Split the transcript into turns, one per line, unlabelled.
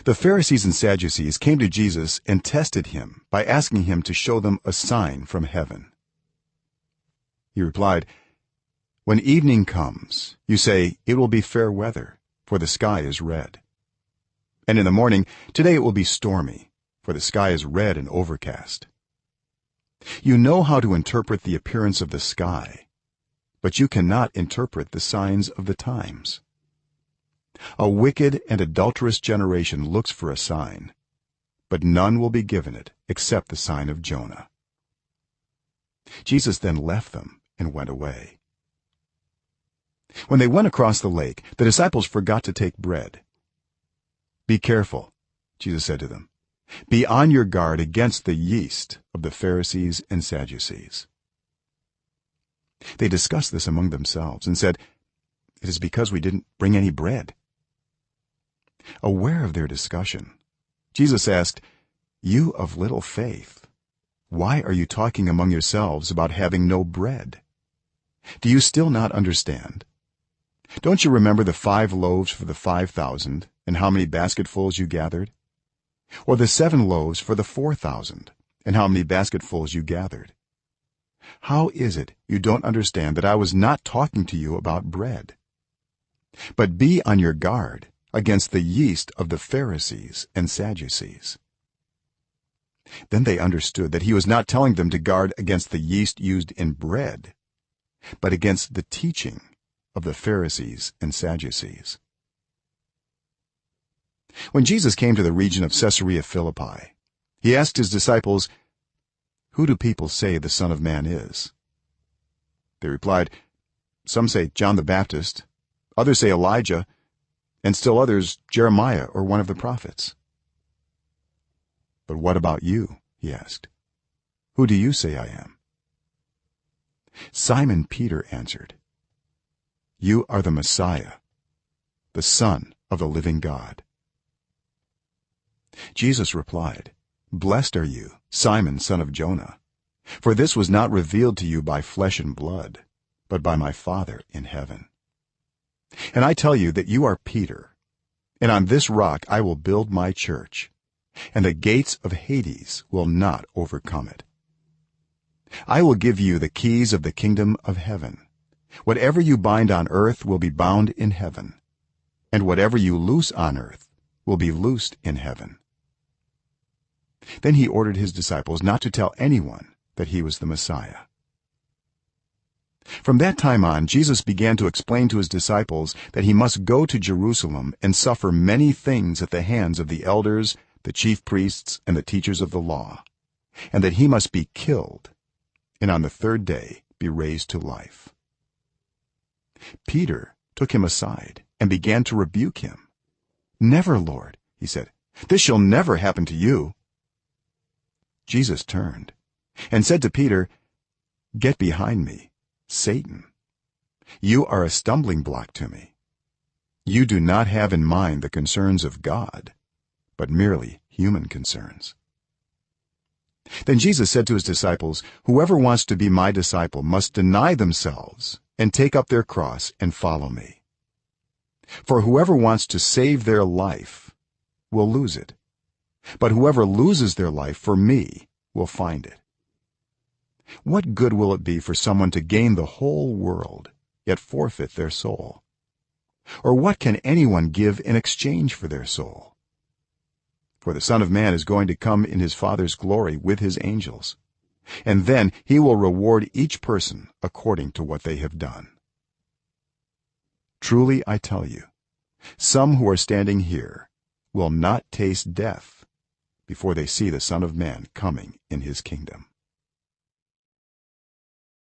The Pharisees and Sadducees came to Jesus and tested him by asking him to show them a sign from heaven. He replied, "When evening comes, you say, 'It will be fair weather, for the sky is red.' And in the morning, 'Today it will be stormy, for the sky is red and overcast.' You know how to interpret the appearance of the sky, but you cannot interpret the signs of the times. A wicked and adulterous generation looks for a sign, but none will be given it except the sign of Jonah." Jesus then left them and went away. When they went across the lake, the disciples forgot to take bread. "Be careful," Jesus said to them. "Be on your guard against the yeast of the Pharisees and Sadducees." They discussed this among themselves and said, "It is because we didn't bring any bread." Aware of their discussion, Jesus asked, "You of little faith, why are you talking among yourselves about having no bread? Do you still not understand? Don't you remember the 5 loaves for the 5,000 and how many basketfuls you gathered? Or the 7 loaves for the 4,000 and how many basketfuls you gathered? How is it you don't understand that I was not talking to you about bread? But be on your guard against the yeast of the Pharisees and Sadducees." Then they understood that he was not telling them to guard against the yeast used in bread, but against the teaching of the Pharisees and Sadducees. When Jesus came to the region of Caesarea Philippi, he asked his disciples, "Who do people say the Son of Man is?" They replied, "Some say John the Baptist, others say Elijah, and still others Jeremiah or one of the prophets." "But what about you?" he asked. "Who do you say I am?" Simon Peter answered, "You are the Messiah, the Son of the living God." Jesus replied, "Blessed are you, Simon, son of Jonah, for this was not revealed to you by flesh and blood, but by my Father in heaven. And I tell you that you are Peter, and on this rock I will build my church, and the gates of Hades will not overcome it. I will give you the keys of the kingdom of heaven. Whatever you bind on earth will be bound in heaven, and whatever you loose on earth will be loosed in heaven." Then he ordered his disciples not to tell anyone that he was the Messiah. From that time on, Jesus began to explain to his disciples that he must go to Jerusalem and suffer many things at the hands of the elders, the chief priests, and the teachers of the law, and that he must be killed and on the 3rd day be raised to life. Peter took him aside and began to rebuke him. "Never, Lord," he said, "this shall never happen to you." Jesus turned and said to Peter, "Get behind me, Satan. You are a stumbling block to me. You do not have in mind the concerns of God, but merely human concerns." Then Jesus said to his disciples, "Whoever wants to be my disciple must deny themselves and take up their cross and follow me. For whoever wants to save their life will lose it, but whoever loses their life for me will find it. What good will it be for someone to gain the whole world yet forfeit their soul? Or what can anyone give in exchange for their soul? For the Son of Man is going to come in his Father's glory with his angels, and then he will reward each person according to what they have done. Truly I tell you, some who are standing here will not taste death before they see the Son of Man coming in his kingdom."